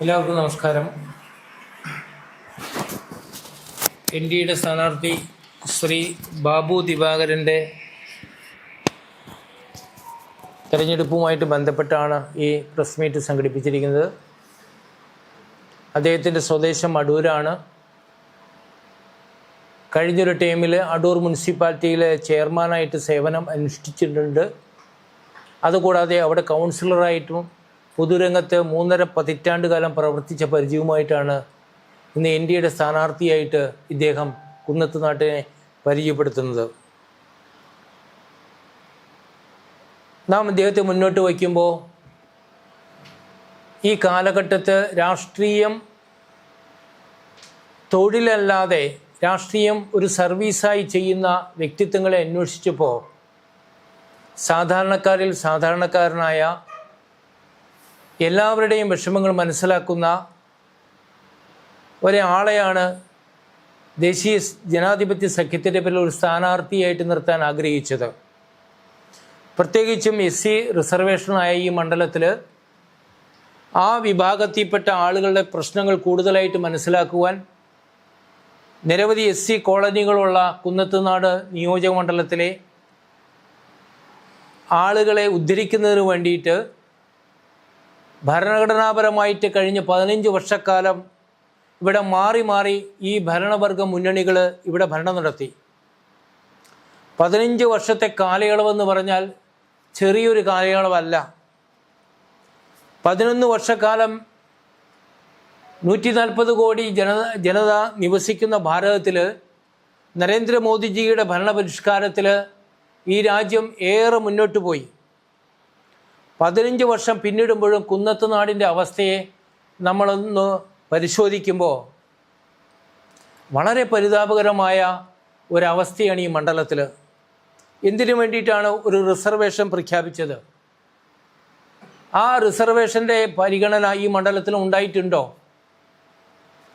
എല്ലാവർക്കും നമസ്കാരം. N D എയുടെ സ്ഥാനാർത്ഥി ശ്രീ ബാബു ദിവാകരൻ്റെ തെരഞ്ഞെടുപ്പുമായിട്ട് ബന്ധപ്പെട്ടാണ് ഈ പ്രസ് മീറ്റ് സംഘടിപ്പിച്ചിരിക്കുന്നത്. അദ്ദേഹത്തിൻ്റെ സ്വദേശം അടൂരാണ്. കഴിഞ്ഞൊരു ടൈമിൽ അടൂർ മുനിസിപ്പാലിറ്റിയിലെ ചെയർമാനായിട്ട് സേവനം അനുഷ്ഠിച്ചിട്ടുണ്ട്. അതുകൂടാതെ അവിടെ കൗൺസിലറായിട്ടും പൊതുരംഗത്ത് 3.5 പതിറ്റാണ്ട് കാലം പ്രവർത്തിച്ച പരിചയവുമായിട്ടാണ് ഇന്ന് എൻ ഡി എയുടെ സ്ഥാനാർത്ഥിയായിട്ട് ഇദ്ദേഹം കുന്നത്ത് നാട്ടിനെ പരിചയപ്പെടുത്തുന്നത്. നാം ഇദ്ദേഹത്തെ മുന്നോട്ട് വയ്ക്കുമ്പോൾ ഈ കാലഘട്ടത്ത് രാഷ്ട്രീയം തൊഴിലല്ലാതെ രാഷ്ട്രീയം ഒരു സർവീസായി ചെയ്യുന്ന വ്യക്തിത്വങ്ങളെ അന്വേഷിച്ചപ്പോൾ സാധാരണക്കാരിൽ സാധാരണക്കാരനായ എല്ലാവരുടെയും വിഷമങ്ങൾ മനസ്സിലാക്കുന്ന ഒരാളെയാണ് ദേശീയ ജനാധിപത്യ സഖ്യത്തിൻ്റെ പേരിൽ ഒരു സ്ഥാനാർത്ഥിയായിട്ട് നിർത്താൻ ആഗ്രഹിച്ചത്. പ്രത്യേകിച്ചും SC റിസർവേഷനായ ഈ മണ്ഡലത്തിൽ ആ വിഭാഗത്തിൽപ്പെട്ട ആളുകളുടെ പ്രശ്നങ്ങൾ കൂടുതലായിട്ട് മനസ്സിലാക്കുവാൻ നിരവധി SC കോളനികളുള്ള കുന്നത്തുനാട് നിയോജക മണ്ഡലത്തിലെ ആളുകളെ ഉദ്ധരിക്കുന്നതിന് വേണ്ടിയിട്ട് ഭരണഘടനാപരമായിട്ട് കഴിഞ്ഞ 15 വർഷക്കാലം ഇവിടെ മാറി മാറി ഈ ഭരണവർഗ മുന്നണികൾ ഇവിടെ ഭരണം നടത്തി. 15 വർഷത്തെ കാലയളവെന്ന് പറഞ്ഞാൽ ചെറിയൊരു കാലയളവല്ല. 11 വർഷക്കാലം 140 കോടി ജനത നിവസിക്കുന്ന ഭാരതത്തിൽ നരേന്ദ്രമോദിജിയുടെ ഭരണപരിഷ്കാരത്തിൽ ഈ രാജ്യം ഏറെ മുന്നോട്ട് പോയി. 15 വർഷം പിന്നിടുമ്പോഴും കുന്നത്ത് നാടിൻ്റെ അവസ്ഥയെ നമ്മളൊന്ന് പരിശോധിക്കുമ്പോൾ വളരെ പരിതാപകരമായ ഒരവസ്ഥയാണ് ഈ മണ്ഡലത്തിൽ. എന്തിനു വേണ്ടിയിട്ടാണ് ഒരു റിസർവേഷൻ പ്രഖ്യാപിച്ചത്? ആ റിസർവേഷൻ്റെ പരിഗണന ഈ മണ്ഡലത്തിൽ ഉണ്ടായിട്ടുണ്ടോ?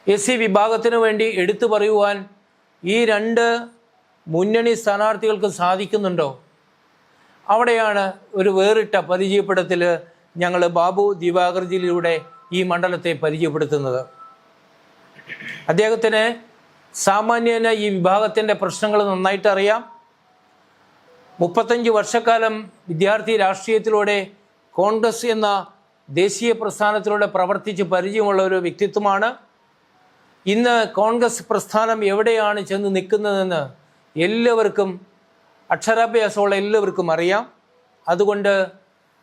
SC വിഭാഗത്തിന് വേണ്ടി എടുത്തു പറയുവാൻ ഈ 2 മുന്നണി സ്ഥാനാർത്ഥികൾക്ക് സാധിക്കുന്നുണ്ടോ? അവിടെയാണ് ഒരു വേറിട്ട പരിചയപ്പെടുത്തൽ ഞങ്ങൾ ബാബു ദിവാകർജിയിലൂടെ ഈ മണ്ഡലത്തെ പരിചയപ്പെടുത്തുന്നത്. അദ്ദേഹത്തിന് സാമാന്യേന ഈ വിഭാഗത്തിൻ്റെ പ്രശ്നങ്ങൾ നന്നായിട്ട് അറിയാം. 35 വർഷക്കാലം വിദ്യാർത്ഥി രാഷ്ട്രീയത്തിലൂടെ കോൺഗ്രസ് എന്ന ദേശീയ പ്രസ്ഥാനത്തിലൂടെ പ്രവർത്തിച്ച് പരിചയമുള്ള ഒരു വ്യക്തിത്വമാണ്. ഇന്ന് കോൺഗ്രസ് പ്രസ്ഥാനം എവിടെയാണ് ചെന്ന് നിൽക്കുന്നതെന്ന് എല്ലാവർക്കും, അക്ഷരാഭ്യാസമുള്ള എല്ലാവർക്കും അറിയാം. അതുകൊണ്ട്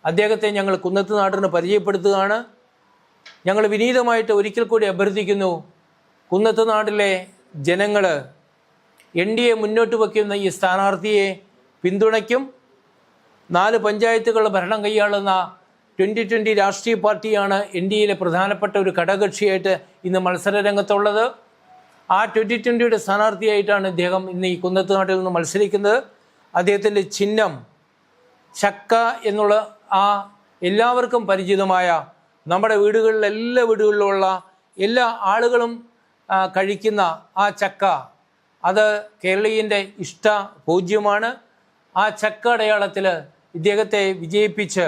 അദ്ദേഹത്തെ ഞങ്ങൾ കുന്നത്ത് നാടിന് പരിചയപ്പെടുത്തുകയാണ്. ഞങ്ങൾ വിനീതമായിട്ട് ഒരിക്കൽ കൂടി അഭ്യർത്ഥിക്കുന്നു, കുന്നത്ത് നാട്ടിലെ ജനങ്ങൾ NDA മുന്നോട്ട് വയ്ക്കുന്ന ഈ സ്ഥാനാർത്ഥിയെ പിന്തുണയ്ക്കും. 4 പഞ്ചായത്തുകളുടെ ഭരണം കൈയാളുന്ന 2020 രാഷ്ട്രീയ പാർട്ടിയാണ് NDAയിലെ പ്രധാനപ്പെട്ട ഒരു ഘടകകക്ഷിയായിട്ട് ഇന്ന് മത്സര രംഗത്തുള്ളത്. ആ 2020യുടെ സ്ഥാനാർത്ഥിയായിട്ടാണ് ഇദ്ദേഹം ഇന്ന് ഈ കുന്നത്ത് നാട്ടിൽ നിന്ന് മത്സരിക്കുന്നത്. അദ്ദേഹത്തിൻ്റെ ചിഹ്നം ചക്ക എന്നുള്ള ആ എല്ലാവർക്കും പരിചിതമായ നമ്മുടെ വീടുകളിൽ എല്ലാ വീടുകളിലുള്ള എല്ലാ ആളുകളും കഴിക്കുന്ന ആ ചക്ക, അത് കേരളീയൻ്റെ ഇഷ്ട ഭോജ്യമാണ്. ആ ചക്ക അടയാളത്തിൽ ഇദ്ദേഹത്തെ വിജയിപ്പിച്ച്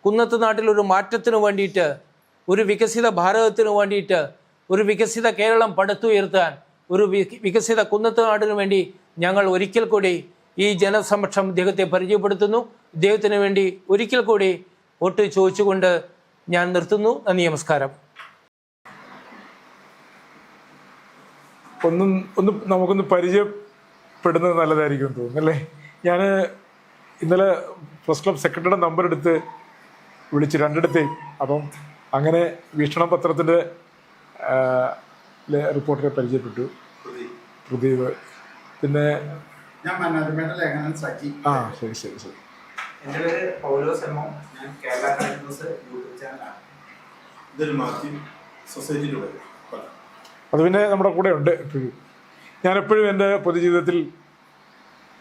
കുന്നത്ത് നാട്ടിലൊരു മാറ്റത്തിന് വേണ്ടിയിട്ട്, ഒരു വികസിത ഭാരതത്തിന് വേണ്ടിയിട്ട്, ഒരു വികസിത കേരളം പടുത്തുയർത്താൻ, ഒരു വികസിത കുന്നത്ത് നാടിന് വേണ്ടി ഞങ്ങൾ ഒരിക്കൽ കൂടി ഈ ജനസമക്ഷം ഇദ്ദേഹത്തെ പരിചയപ്പെടുത്തുന്നു. ഇദ്ദേഹത്തിന് വേണ്ടി ഒരിക്കൽ കൂടി വോട്ട് ചോദിച്ചുകൊണ്ട് ഞാൻ നിർത്തുന്നു. നന്ദി, നമസ്കാരം. നമുക്കൊന്ന് പരിചയപ്പെടുന്നത് നല്ലതായിരിക്കും തോന്നുന്നു അല്ലേ? ഞാൻ ഇന്നലെ പ്രസ് ക്ലബ് സെക്രട്ടറിയുടെ നമ്പർ എടുത്ത് വിളിച്ച് 2 അപ്പം അങ്ങനെ വീക്ഷണം പത്രത്തിൻ്റെ റിപ്പോർട്ടറെ പരിചയപ്പെട്ടു, പ്രദീപ്. പിന്നെ ശരി ശരി ശരി. എൻ്റെ പേര് പൗലോസ് എമ്മോ. ഞാൻ കേരള കണക്ട് ന്യൂസ് യൂട്യൂബ് ചാനലാണ്. ഇതൊരു മാധ്യമ സൊസൈറ്റിയിലൂടെ അത് പിന്നെ നമ്മുടെ കൂടെ ഉണ്ട് എപ്പോഴും. ഞാനെപ്പോഴും എൻ്റെ പൊതുജീവിതത്തിൽ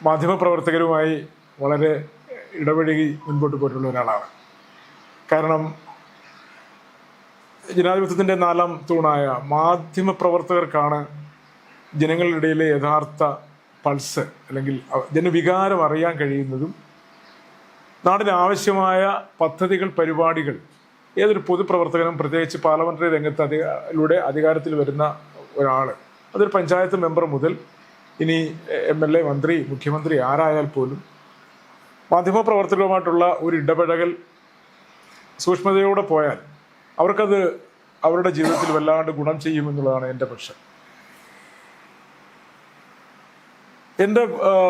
മാധ്യമപ്രവർത്തകരുമായി വളരെ ഇടപഴകി മുൻപോട്ട് പോയിട്ടുള്ള ഒരാളാണ്. കാരണം ജനാധിപത്യത്തിൻ്റെ 4ാം തൂണായ മാധ്യമപ്രവർത്തകർക്കാണ് ജനങ്ങളുടെ ഇടയിലെ യഥാർത്ഥ പൾസ് അല്ലെങ്കിൽ ജനവികാരം അറിയാൻ കഴിയുന്നതും നാടിന് ആവശ്യമായ പദ്ധതികൾ, പരിപാടികൾ ഏതൊരു പൊതുപ്രവർത്തകനും, പ്രത്യേകിച്ച് പാർലമെന്ററി രംഗത്ത് അധികാരത്തിൽ വരുന്ന ഒരാൾ, അതൊരു പഞ്ചായത്ത് മെമ്പർ മുതൽ ഇനി MLA, മന്ത്രി, മുഖ്യമന്ത്രി ആരായാൽ പോലും മാധ്യമപ്രവർത്തകരുമായിട്ടുള്ള ഒരു ഇടപഴകൽ സൂക്ഷ്മതയോടെ പോയാൽ അവർക്കത് അവരുടെ ജീവിതത്തിൽ വല്ലാണ്ട് ഗുണം ചെയ്യുമെന്നുള്ളതാണ് എൻ്റെ പക്ഷം. എൻ്റെ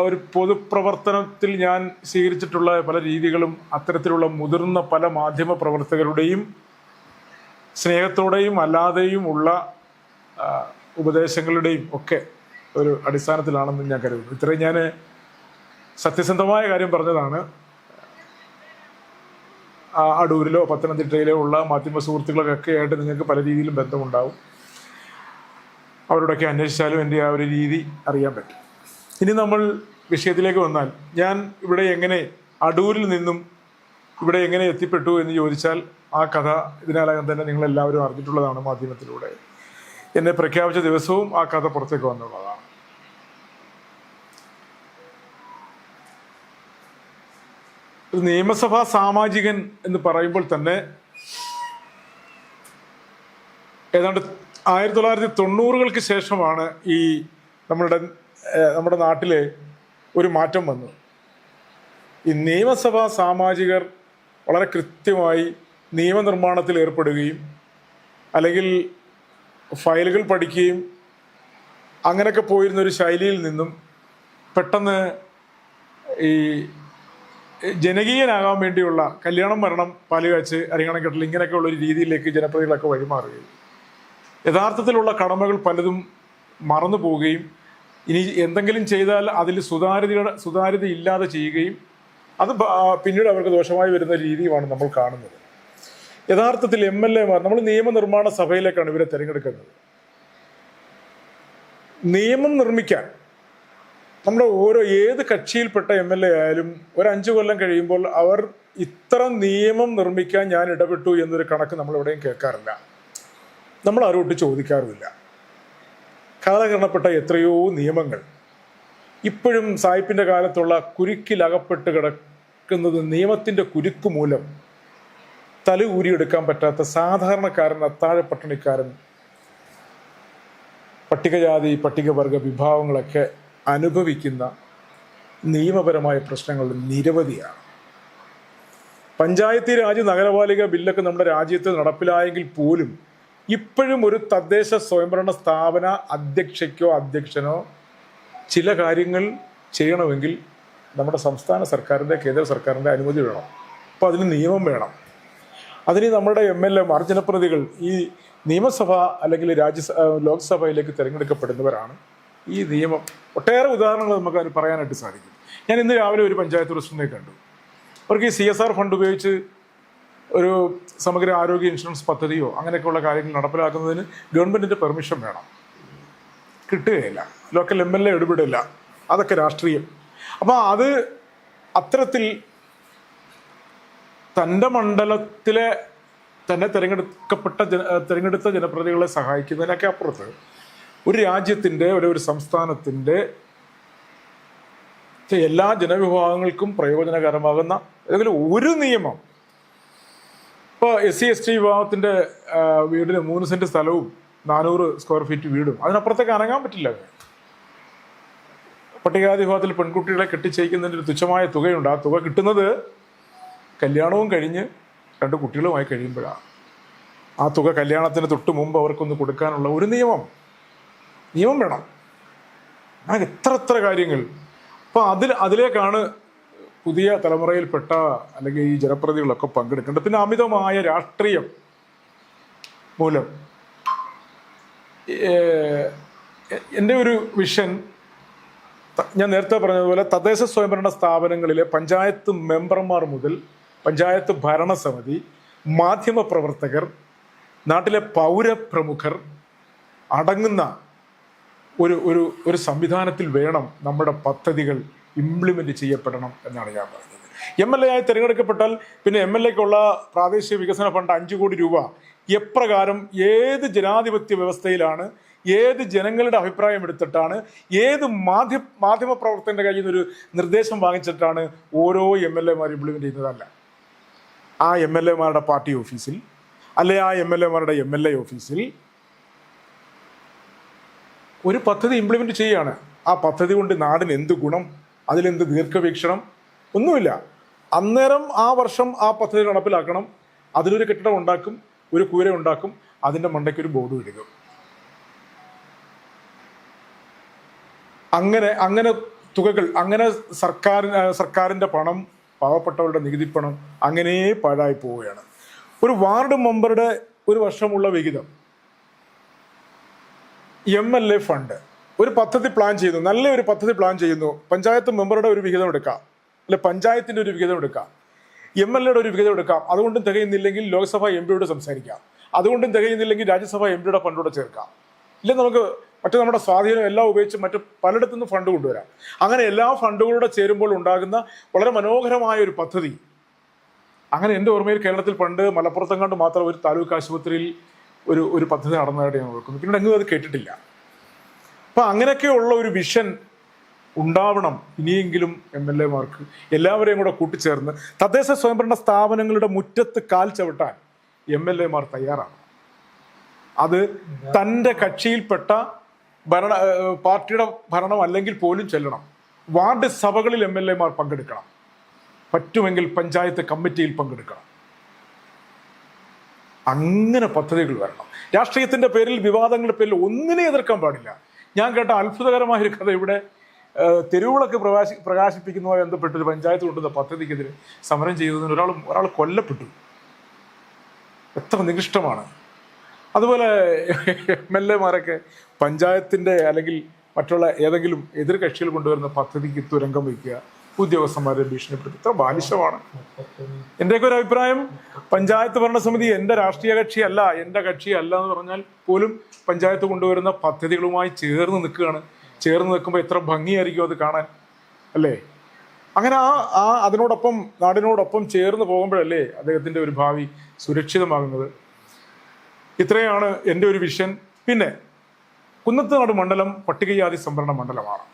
ഒരു പൊതുപ്രവർത്തനത്തിൽ ഞാൻ സ്വീകരിച്ചിട്ടുള്ള പല രീതികളും അത്തരത്തിലുള്ള മുതിർന്ന പല മാധ്യമ പ്രവർത്തകരുടെയും സ്നേഹത്തോടെയും അല്ലാതെയും ഉള്ള ഉപദേശങ്ങളുടെയും ഒക്കെ ഒരു അടിസ്ഥാനത്തിലാണെന്ന് ഞാൻ കരുതുന്നു. ഇത്രയും ഞാൻ സത്യസന്ധമായ കാര്യം പറഞ്ഞതാണ്. അടൂരിലോ പത്തനംതിട്ടയിലോ ഉള്ള മാധ്യമ സുഹൃത്തുക്കളൊക്കെ ആയിട്ട് നിങ്ങൾക്ക് പല രീതിയിലും ബന്ധമുണ്ടാവും. അവരോടൊക്കെ അന്വേഷിച്ചാലും എൻ്റെ ആ ഒരു രീതി അറിയാൻ പറ്റും. ഇനി നമ്മൾ വിഷയത്തിലേക്ക് വന്നാൽ, ഞാൻ ഇവിടെ എങ്ങനെ അടൂരിൽ നിന്നും ഇവിടെ എങ്ങനെ എത്തിപ്പെട്ടു എന്ന് ചോദിച്ചാൽ ആ കഥ ഇതിനകം തന്നെ നിങ്ങളെല്ലാവരും അറിഞ്ഞിട്ടുള്ളതാണ്. മാധ്യമത്തിലൂടെ എന്നെ പ്രഖ്യാപിച്ച ദിവസവും ആ കഥ പുറത്തേക്ക് വന്നുള്ളതാണ്. ഒരു നിയമസഭാ സാമാജികൻ എന്ന് പറയുമ്പോൾ തന്നെ ഏതാണ്ട് 1990-കൾക്ക് ശേഷമാണ് ഈ നമ്മുടെ നാട്ടിലെ ഒരു മാറ്റം വന്നത്. ഈ നിയമസഭാ സാമാജികർ വളരെ കൃത്യമായി നിയമനിർമ്മാണത്തിൽ ഏർപ്പെടുകയും അല്ലെങ്കിൽ ഫയലുകൾ പഠിക്കുകയും അങ്ങനെയൊക്കെ പോയിരുന്നൊരു ശൈലിയിൽ നിന്നും പെട്ടെന്ന് ഈ ജനകീയനാകാൻ വേണ്ടിയുള്ള കല്യാണം, മരണം, പാലുകാച്ച്, അരിങ്ങണം കെട്ടൽ ഇങ്ങനെയൊക്കെയുള്ള ഒരു രീതിയിലേക്ക് ജനപ്രതികളൊക്കെ വഴിമാറുകയും യഥാർത്ഥത്തിലുള്ള കടമകൾ പലതും മറന്നു പോവുകയും ഇനി എന്തെങ്കിലും ചെയ്താൽ അതിൽ സുതാര്യത ഇല്ലാതെ ചെയ്യുകയും അത് പിന്നീട് അവർക്ക് ദോഷമായി വരുന്ന രീതിയുമാണ് നമ്മൾ കാണുന്നത്. യഥാർത്ഥത്തിൽ MLA-മാർ, നമ്മൾ നിയമനിർമ്മാണ സഭയിലേക്കാണ് ഇവരെ തിരഞ്ഞെടുക്കുന്നത്. നിയമം നിർമ്മിക്കാൻ നമ്മുടെ ഏത് കക്ഷിയിൽപ്പെട്ട MLA ആയാലും ഒരു 5 കൊല്ലം കഴിയുമ്പോൾ അവർ ഇത്ര നിയമം നിർമ്മിക്കാൻ ഞാൻ ഇടപെട്ടു എന്നൊരു കണക്ക് നമ്മൾ എവിടെയും കേൾക്കാറില്ല. നമ്മൾ ആരോട്ട് ചോദിക്കാറുമില്ല. കാലഹരണപ്പെട്ട എത്രയോ നിയമങ്ങൾ ഇപ്പോഴും സായിപ്പിൻ്റെ കാലത്തുള്ള കുരുക്കിലകപ്പെട്ട് കിടക്കുന്നത് നിയമത്തിൻ്റെ കുരുക്ക് മൂലം തല ഊരിയെടുക്കാൻ പറ്റാത്ത സാധാരണക്കാരൻ, അത്താഴ പട്ടിണിക്കാരൻ, പട്ടികജാതി പട്ടികവർഗ വിഭാഗങ്ങളൊക്കെ അനുഭവിക്കുന്ന നിയമപരമായ പ്രശ്നങ്ങൾ നിരവധിയാണ്. പഞ്ചായത്തി രാജ് നഗരപാലിക ബില്ലൊക്കെ നമ്മുടെ രാജ്യത്ത് നടപ്പിലായെങ്കിൽ പോലും ഇപ്പോഴും ഒരു തദ്ദേശ സ്വയംഭരണ സ്ഥാപന അധ്യക്ഷയ്ക്കോ അധ്യക്ഷനോ ചില കാര്യങ്ങൾ ചെയ്യണമെങ്കിൽ നമ്മുടെ സംസ്ഥാന സർക്കാരിൻ്റെ, കേന്ദ്ര സർക്കാരിൻ്റെ അനുമതി വേണം. അപ്പോൾ അതിന് നിയമം വേണം. അതിന് നമ്മുടെ MLA-മാർ, ജനപ്രതിനിധികൾ ഈ നിയമസഭ അല്ലെങ്കിൽ ലോക്സഭയിലേക്ക് തിരഞ്ഞെടുക്കപ്പെടുന്നവരാണ് ഈ നിയമം. ഒട്ടേറെ ഉദാഹരണങ്ങൾ നമുക്ക് അതിന് പറയാനായിട്ട് സാധിക്കും. ഞാൻ ഇന്ന് രാവിലെ ഒരു പഞ്ചായത്ത് പ്രസിഡന്റിനെ കണ്ടു. അവർക്ക് ഈ CSR ഫണ്ട് ഉപയോഗിച്ച് ഒരു സമഗ്ര ആരോഗ്യ ഇൻഷുറൻസ് പദ്ധതിയോ അങ്ങനെയൊക്കെയുള്ള കാര്യങ്ങൾ നടപ്പിലാക്കുന്നതിന് ഗവൺമെൻറ്റിൻ്റെ പെർമിഷൻ വേണം. കിട്ടുകയില്ല. Local MLA ഇടപെടില്ല. അതൊക്കെ രാഷ്ട്രീയം. അപ്പോൾ അത് തൻ്റെ മണ്ഡലത്തിലെ തന്നെ തിരഞ്ഞെടുത്ത ജനപ്രതിനിധികളെ സഹായിക്കുന്നതിനൊക്കെ അപ്പുറത്ത് ഒരു രാജ്യത്തിൻ്റെ ഒരു സംസ്ഥാനത്തിൻ്റെ എല്ലാ ജനവിഭാഗങ്ങൾക്കും പ്രയോജനകരമാകുന്ന ഏതെങ്കിലും ഒരു നിയമം, ഇപ്പോൾ SC/ST വിഭാഗത്തിൻ്റെ വീടിന് 3 സെൻറ്റ് സ്ഥലവും 400 സ്ക്വയർ ഫീറ്റ് വീടും, അതിനപ്പുറത്തേക്ക് അനങ്ങാൻ പറ്റില്ല. പട്ടികജാതി വിഭാഗത്തിൽ പെൺകുട്ടികളെ കെട്ടിച്ചയക്കുന്നതിൻ്റെ ഒരു തുച്ഛമായ തുകയുണ്ട്. ആ തുക കിട്ടുന്നത് കല്യാണവും കഴിഞ്ഞ് 2 കുട്ടികളുമായി കഴിയുമ്പോഴാണ്. ആ തുക കല്യാണത്തിന് തൊട്ട് മുമ്പ് അവർക്കൊന്ന് കൊടുക്കാനുള്ള ഒരു നിയമം വേണം. അങ്ങനെ എത്ര കാര്യങ്ങൾ. അപ്പോൾ അതിലേക്കാണ് പുതിയ തലമുറയിൽപ്പെട്ട അല്ലെങ്കിൽ ഈ ജനപ്രതിനിധികളൊക്കെ പങ്കെടുക്കേണ്ടത്. പിന്നെ അമിതമായ രാഷ്ട്രീയം മൂലം എൻ്റെ ഒരു വിഷൻ, ഞാൻ നേരത്തെ പറഞ്ഞതുപോലെ തദ്ദേശ സ്വയംഭരണ സ്ഥാപനങ്ങളിലെ പഞ്ചായത്ത് മെമ്പർമാർ മുതൽ പഞ്ചായത്ത് ഭരണസമിതി, മാധ്യമപ്രവർത്തകർ, നാട്ടിലെ പൗരപ്രമുഖർ അടങ്ങുന്ന ഒരു സംവിധാനത്തിൽ വേണം നമ്മുടെ പദ്ധതികൾ ഇംപ്ലിമെൻ്റ് ചെയ്യപ്പെടണം എന്നാണ് ഞാൻ പറയുന്നത്. MLA-ആയി തിരഞ്ഞെടുക്കപ്പെട്ടാൽ പിന്നെ MLA-ക്കുള്ള പ്രാദേശിക വികസന ഫണ്ട് 5 കോടി രൂപ എപ്രകാരം, ഏത് ജനാധിപത്യ വ്യവസ്ഥയിലാണ്, ഏത് ജനങ്ങളുടെ അഭിപ്രായം എടുത്തിട്ടാണ്, ഏത് മാധ്യമ പ്രവർത്തകൻ്റെ കയ്യിൽ നിന്നൊരു നിർദ്ദേശം വാങ്ങിച്ചിട്ടാണ് ഓരോ MLA-മാരും ഇംപ്ലിമെൻ്റ് ചെയ്യുന്നതല്ല. ആ MLA-മാരുടെ പാർട്ടി ഓഫീസിൽ അല്ലെ ആ MLA-മാരുടെ MLA ഓഫീസിൽ ഒരു പദ്ധതി ഇംപ്ലിമെന്റ് ചെയ്യുകയാണ്. ആ പദ്ധതി കൊണ്ട് നാടിന് എന്ത് ഗുണം, അതിലെന്ത് ദീർഘവീക്ഷണം, ഒന്നുമില്ല. അന്നേരം ആ വർഷം ആ പദ്ധതി നടപ്പിലാക്കണം. അതിലൊരു കെട്ടിടം ഉണ്ടാക്കും, ഒരു കൂര ഉണ്ടാക്കും, അതിൻ്റെ മണ്ടയ്ക്ക് ഒരു ബോർഡ് ഇടുക. അങ്ങനെ തുകകൾ, അങ്ങനെ സർക്കാരിൻ്റെ പണം, പാവപ്പെട്ടവരുടെ നികുതി പണം അങ്ങനെ പാഴായി പോവുകയാണ്. ഒരു വാർഡ് മെമ്പറുടെ ഒരു വർഷമുള്ള വിഹിതം, MLA ഫണ്ട്, ഒരു പദ്ധതി പ്ലാൻ ചെയ്യുന്നു, നല്ലൊരു പദ്ധതി പ്ലാൻ ചെയ്യുന്നു, പഞ്ചായത്ത് മെമ്പറുടെ ഒരു വിഹിതം എടുക്കാം, അല്ലെ പഞ്ചായത്തിൻ്റെ ഒരു വിഹിതം എടുക്കാം, MLA-യുടെ ഒരു വിഹിതം എടുക്കാം. അതുകൊണ്ടും തികയുന്നില്ലെങ്കിൽ ലോക്സഭ MP-യോട് സംസാരിക്കാം. അതുകൊണ്ടും തികയുന്നില്ലെങ്കിൽ രാജ്യസഭ MP-യുടെ ഫണ്ടോടെ ചേർക്കാം. ഇല്ല നമുക്ക് നമ്മുടെ സ്വാധീനം എല്ലാം ഉപയോഗിച്ച് മറ്റ് പലയിടത്തു നിന്ന് ഫണ്ട് കൊണ്ടുവരാം. അങ്ങനെ എല്ലാ ഫണ്ടുകളൂടെ ചേരുമ്പോൾ ഉണ്ടാകുന്ന വളരെ മനോഹരമായ ഒരു പദ്ധതി. അങ്ങനെ എൻ്റെ ഓർമ്മയിൽ കേരളത്തിൽ പണ്ട് മലപ്പുറത്തെങ്ങാണ്ട് മാത്രം ഒരു താലൂക്ക് ആശുപത്രിയിൽ ഒരു പദ്ധതി നടന്നതായിട്ട് ഞാൻ ഓർക്കുന്നു. പിന്നീട് എങ്ങും അത് കേട്ടിട്ടില്ല. അപ്പം അങ്ങനെയൊക്കെയുള്ള ഒരു വിഷൻ ഉണ്ടാവണം ഇനിയെങ്കിലും MLA-മാർക്ക് എല്ലാവരെയും കൂടെ കൂട്ടിച്ചേർന്ന് തദ്ദേശ സ്വയംഭരണ സ്ഥാപനങ്ങളുടെ മുറ്റത്ത് കാൽ ചവിട്ടാൻ MLA-മാർ തയ്യാറാണ്. അത് തൻ്റെ കക്ഷിയിൽപ്പെട്ട പാർട്ടിയുടെ ഭരണം അല്ലെങ്കിൽ പോലും ചെല്ലണം. വാർഡ് സഭകളിൽ MLA-മാർ പങ്കെടുക്കണം, പറ്റുമെങ്കിൽ പഞ്ചായത്ത് കമ്മിറ്റിയിൽ പങ്കെടുക്കണം. അങ്ങനെ പദ്ധതികൾ വരണം. രാഷ്ട്രീയത്തിൻ്റെ പേരിൽ, വിവാദങ്ങളുടെ പേരിൽ ഒന്നിനെ എതിർക്കാൻ പാടില്ല. ഞാൻ കേട്ട അത്ഭുതകരമായൊരു കഥ, ഇവിടെ തെരുവുകളൊക്കെ പ്രകാശിപ്പിക്കുന്നതുമായി ബന്ധപ്പെട്ട് ഒരു പഞ്ചായത്ത് കൊണ്ടുവന്ന പദ്ധതിക്കെതിരെ സമരം ചെയ്തതിന് ഒരാൾ കൊല്ലപ്പെട്ടു. എത്ര നികൃഷ്ടമാണ്. അതുപോലെ MLA-മാരൊക്കെ പഞ്ചായത്തിൻ്റെ അല്ലെങ്കിൽ മറ്റുള്ള ഏതെങ്കിലും എതിർ കക്ഷികൾ കൊണ്ടുവരുന്ന പദ്ധതിക്ക് തുരങ്കം വയ്ക്കുക, ഉദ്യോഗസ്ഥന്മാരെ ഭീഷണിപ്പെടുത്തി, ഇത്ര ബാലിശമാണ്. എൻ്റെയൊക്കെ ഒരു അഭിപ്രായം, പഞ്ചായത്ത് ഭരണസമിതി എൻ്റെ രാഷ്ട്രീയ കക്ഷിയല്ല, എൻ്റെ കക്ഷിയല്ല എന്ന് പറഞ്ഞാൽ പോലും പഞ്ചായത്ത് കൊണ്ടുവരുന്ന പദ്ധതികളുമായി ചേർന്ന് നിൽക്കുകയാണ്. ചേർന്ന് നിൽക്കുമ്പോൾ എത്ര ഭംഗിയായിരിക്കും അത് കാണാൻ, അല്ലേ? അങ്ങനെ അതിനോടൊപ്പം, നാടിനോടൊപ്പം ചേർന്ന് പോകുമ്പോഴല്ലേ അദ്ദേഹത്തിൻ്റെ ഒരു ഭാവി സുരക്ഷിതമാകുന്നത്. ഇത്രയാണ് എൻ്റെ ഒരു വിഷൻ. പിന്നെ കുന്നത്തുനാട് മണ്ഡലം പട്ടികജാതി സംവരണ മണ്ഡലമാണ്.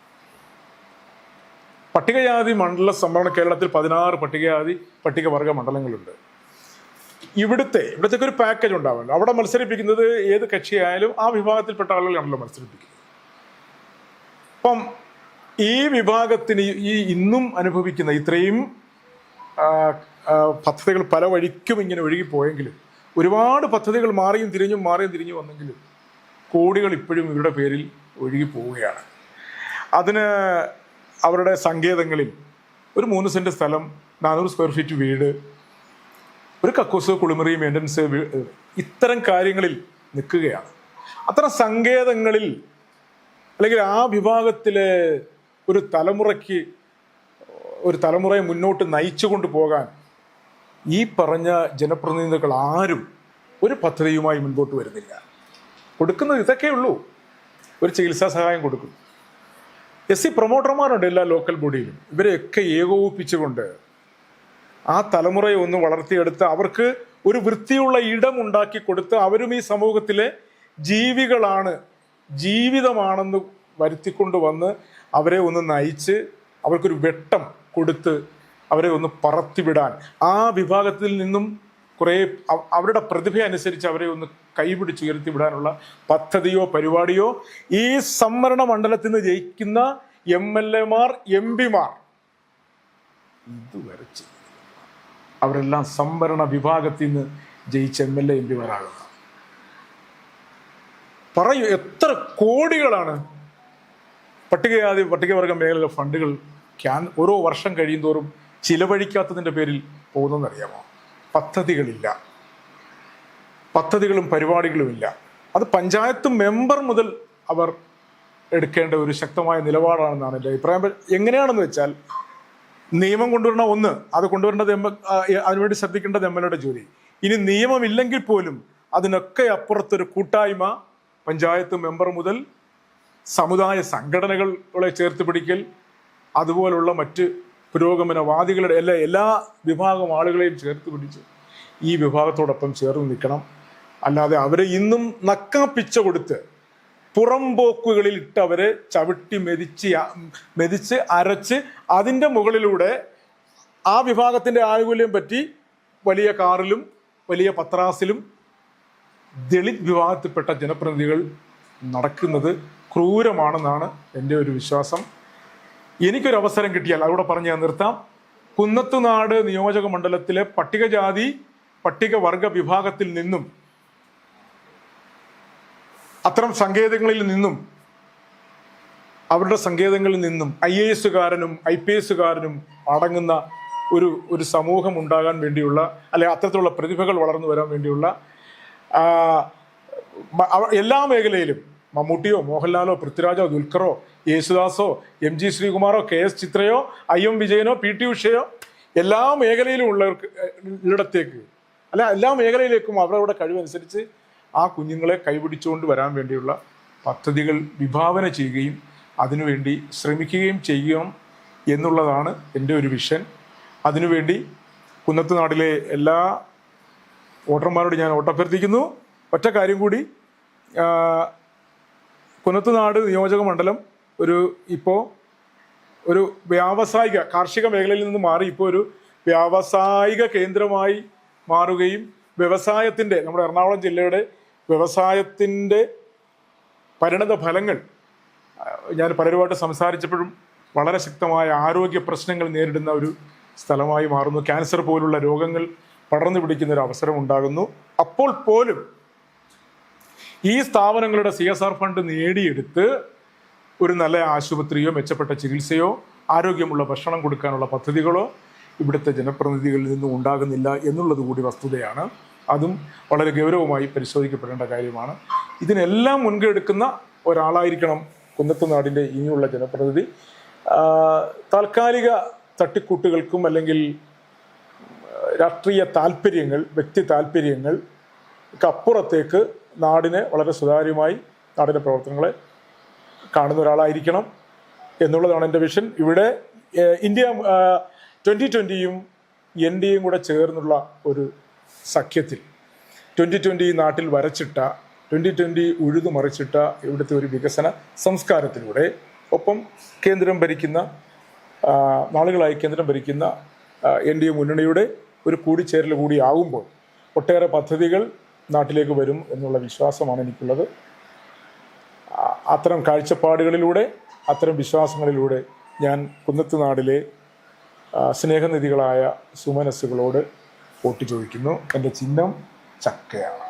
പട്ടികജാതി മണ്ഡല സംവരണം കേരളത്തിൽ 16 പട്ടികവർഗ മണ്ഡലങ്ങളുണ്ട്. ഇവിടത്തേക്ക് ഒരു പാക്കേജ് ഉണ്ടാവുമല്ലോ. അവിടെ മത്സരിപ്പിക്കുന്നത് ഏത് കക്ഷിയായാലും ആ വിഭാഗത്തിൽപ്പെട്ട ആളുകളാണല്ലോ മത്സരിപ്പിക്കുന്നത്. അപ്പം ഈ വിഭാഗത്തിന് ഇന്നും അനുഭവിക്കുന്ന ഇത്രയും പദ്ധതികൾ പല വഴിക്കും ഇങ്ങനെ ഒഴുകിപ്പോയെങ്കിലും, ഒരുപാട് പദ്ധതികൾ മാറിയും തിരിഞ്ഞു വന്നെങ്കിലും കോടികൾ ഇപ്പോഴും ഇവരുടെ പേരിൽ ഒഴുകി പോവുകയാണ്. അതിന് അവരുടെ സങ്കേതങ്ങളിൽ ഒരു 3 സെന്റ് സ്ഥലം, 400 സ്ക്വയർ ഫീറ്റ് വീട്, ഒരു കക്കൂസ്, കുളിമുറി, മെയിൻ്റനൻസ്, ഇത്തരം കാര്യങ്ങളിൽ നിൽക്കുകയാണ്. അത്തരം സങ്കേതങ്ങളിൽ അല്ലെങ്കിൽ ആ വിഭാഗത്തിലെ ഒരു തലമുറയെ മുന്നോട്ട് നയിച്ചു കൊണ്ടുപോകാൻ ഈ പറഞ്ഞ ജനപ്രതിനിധികൾ ആരും ഒരു പദ്ധതിയുമായി മുൻപോട്ട് വരുന്നില്ല. കൊടുക്കുന്നത് ഇതൊക്കെയുള്ളൂ. ഒരു ചികിത്സാ സഹായം കൊടുക്കും. SC പ്രൊമോട്ടർമാരുണ്ട് എല്ലാ ലോക്കൽ ബോഡിയിലും. ഇവരെയൊക്കെ ഏകോപിപ്പിച്ചുകൊണ്ട് ആ തലമുറയെ ഒന്ന് വളർത്തിയെടുത്ത് അവർക്ക് ഒരു വൃത്തിയുള്ള ഇടം ഉണ്ടാക്കി കൊടുത്ത് അവരും ഈ സമൂഹത്തിലെ ജീവികളാണ്, ജീവിതമാണെന്ന് വരുത്തിക്കൊണ്ട് വന്ന് അവരെ ഒന്ന് നയിച്ച് അവർക്കൊരു വെട്ടം കൊടുത്ത് അവരെ ഒന്ന് പറത്തിവിടാൻ, ആ വിഭാഗത്തിൽ നിന്നും കുറേ അവരുടെ പ്രതിഭ അനുസരിച്ച് അവരെ ഒന്ന് കൈപിടിച്ചുയർത്തി വിടാനുള്ള പദ്ധതിയോ പരിപാടിയോ ഈ സംവരണ മണ്ഡലത്തിൽ നിന്ന് ജയിക്കുന്ന MLA-മാർ, MP-മാർ ഇതുവരെ ചെയ്തു. അവരെല്ലാം സംവരണ വിഭാഗത്തിൽ നിന്ന് ജയിച്ച MLA, MP-മാരാകുന്നത്. പറയൂ, എത്ര കോടികളാണ് പട്ടികവർഗ മേഖലയിലെ ഫണ്ടുകൾ ഓരോ വർഷം കഴിയും തോറും ചിലവഴിക്കാത്തതിൻ്റെ പേരിൽ പോകുന്നതെന്നറിയാമോ? പദ്ധതികളില്ല, പദ്ധതികളും പരിപാടികളുമില്ല. അത് പഞ്ചായത്ത് മെമ്പർ മുതൽ അവർ എടുക്കേണ്ട ഒരു ശക്തമായ നിലപാടാണെന്നാണ് എൻ്റെ അഭിപ്രായം. എങ്ങനെയാണെന്ന് വെച്ചാൽ, നിയമം കൊണ്ടുവരണ അത് കൊണ്ടുവരേണ്ടത് അതിനുവേണ്ടി ശ്രദ്ധിക്കേണ്ടത് MLA-യുടെ ജോലി. ഇനി നിയമമില്ലെങ്കിൽ പോലും അതിനൊക്കെ അപ്പുറത്തൊരു കൂട്ടായ്മ, പഞ്ചായത്ത് മെമ്പർ മുതൽ സമുദായ സംഘടനകളെ ചേർത്ത് പിടിക്കൽ, അതുപോലുള്ള മറ്റ് പുരോഗമനവാദികളുടെ എല്ലാ വിഭാഗം ആളുകളെയും ചേർത്ത് പിടിച്ച് ഈ വിഭാഗത്തോടൊപ്പം ചേർന്ന് നിൽക്കണം. അല്ലാതെ അവരെ ഇന്നും നക്കാപ്പിച്ച കൊടുത്ത് പുറംപോക്കുകളിൽ ഇട്ട് അവരെ ചവിട്ടി മെതിച്ച് അരച്ച് അതിൻ്റെ മുകളിലൂടെ ആ വിഭാഗത്തിൻ്റെ ആനുകൂല്യം പറ്റി വലിയ കാറിലും വലിയ പത്രാസിലും ദളിത് വിഭാഗത്തിൽപ്പെട്ട ജനപ്രതിനിധികൾ നടക്കുന്നത് ക്രൂരമാണെന്നാണ് എൻ്റെ ഒരു വിശ്വാസം. എനിക്കൊരു അവസരം കിട്ടിയാൽ അതോടെ പറഞ്ഞ് ഞാൻ നിർത്താം. കുന്നത്തുനാട് നിയോജക മണ്ഡലത്തിലെ പട്ടികജാതി പട്ടികവർഗ വിഭാഗത്തിൽ നിന്നും അത്തരം സങ്കേതങ്ങളിൽ നിന്നും അവരുടെ സങ്കേതങ്ങളിൽ നിന്നും IAS-കാരനും IPS-കാരനും അടങ്ങുന്ന ഒരു സമൂഹം ഉണ്ടാകാൻ വേണ്ടിയുള്ള, അല്ലെ അത്തരത്തിലുള്ള പ്രതിഭകൾ വളർന്നു വരാൻ വേണ്ടിയുള്ള എല്ലാ മേഖലയിലും മമ്മൂട്ടിയോ മോഹൻലാലോ പൃഥ്വിരാജോ ദുൽഖറോ യേശുദാസോ MG ശ്രീകുമാറോ KS ചിത്രയോ IM വിജയനോ PT ഉഷയോ എല്ലാ മേഖലയിലും ഉള്ളിടത്തേക്ക് എല്ലാ മേഖലയിലേക്കും അവരവരുടെ കഴിവനുസരിച്ച് ആ കുഞ്ഞുങ്ങളെ കൈപിടിച്ചുകൊണ്ട് വരാൻ വേണ്ടിയുള്ള പദ്ധതികൾ വിഭാവന ചെയ്യുകയും അതിനുവേണ്ടി ശ്രമിക്കുകയും ചെയ്യണം എന്നുള്ളതാണ് എൻ്റെ ഒരു വിഷൻ. അതിനുവേണ്ടി കുന്നത്തുനാടിലെ എല്ലാ വോട്ടർമാരോട് ഞാൻ വോട്ടഭ്യർത്ഥിക്കുന്നു. ഒറ്റ കാര്യം കൂടി, കുന്നത്തുനാട് നിയോജക മണ്ഡലം ഇപ്പോൾ ഒരു വ്യാവസായിക കാർഷിക മേഖലയിൽ നിന്ന് മാറി ഇപ്പോൾ ഒരു വ്യാവസായിക കേന്ദ്രമായി മാറുകയും വ്യവസായത്തിൻ്റെ, നമ്മുടെ എറണാകുളം ജില്ലയുടെ വ്യവസായത്തിൻ്റെ പരിണത ഫലങ്ങൾ ഞാൻ പലരുമായിട്ട് സംസാരിച്ചപ്പോഴും വളരെ ശക്തമായ ആരോഗ്യ പ്രശ്നങ്ങൾ നേരിടുന്ന ഒരു സ്ഥലമായി മാറുന്നു. ക്യാൻസർ പോലുള്ള രോഗങ്ങൾ പടർന്നു പിടിക്കുന്ന ഒരു അവസരം ഉണ്ടാകുന്നു. അപ്പോൾ പോലും ഈ സ്ഥാപനങ്ങളുടെ CSR ഫണ്ട് നേടിയെടുത്ത് ഒരു നല്ല ആശുപത്രിയോ മെച്ചപ്പെട്ട ചികിത്സയോ ആരോഗ്യമുള്ള ഭക്ഷണം കൊടുക്കാനുള്ള പദ്ധതികളോ ഇവിടുത്തെ ജനപ്രതിനിധികളിൽ നിന്നും ഉണ്ടാകുന്നില്ല എന്നുള്ളത് കൂടി വസ്തുതയാണ്. അതും വളരെ ഗൗരവമായി പരിശോധിക്കപ്പെടേണ്ട കാര്യമാണ്. ഇതിനെല്ലാം മുൻകൈ എടുക്കുന്ന ഒരാളായിരിക്കണം കുന്നത്തുനാടിൻ്റെ ഇനിയുള്ള ജനപ്രതിനിധി. താൽക്കാലിക തട്ടിക്കൂട്ടുകൾക്കും അല്ലെങ്കിൽ രാഷ്ട്രീയ താല്പര്യങ്ങൾ, വ്യക്തി താല്പര്യങ്ങൾക്കപ്പുറത്തേക്ക് നാടിനെ വളരെ സുതാര്യമായി നാടിൻ്റെ പ്രവർത്തനങ്ങളെ കാണുന്ന ഒരാളായിരിക്കണം എന്നുള്ളതാണ് എൻ്റെ വിഷൻ. ഇവിടെ ഇന്ത്യ 2020യും NDAയും കൂടെ ചേർന്നുള്ള ഒരു സഖ്യത്തിൽ 2020 നാട്ടിൽ വരച്ചിട്ട 2020 ഉഴുതുമറിച്ചിട്ട ഇവിടുത്തെ ഒരു വികസന സംസ്കാരത്തിലൂടെ ഒപ്പം നാളുകളായി കേന്ദ്രം ഭരിക്കുന്ന NDA മുന്നണിയുടെ ഒരു കൂടിച്ചേരൽ കൂടി ആകുമ്പോൾ ഒട്ടേറെ പദ്ധതികൾ നാട്ടിലേക്ക് വരും എന്നുള്ള വിശ്വാസമാണ് എനിക്കുള്ളത്. അത്തരം കാഴ്ചപ്പാടുകളിലൂടെ, അത്തരം വിശ്വാസങ്ങളിലൂടെ ഞാൻ കുന്നത്തുനാടിലെ സ്നേഹനിധികളായ സുമനസ്സുകളോട് വോട്ട് ചോദിക്കുന്നു. എൻ്റെ ചിഹ്നം ചക്കയാണ്.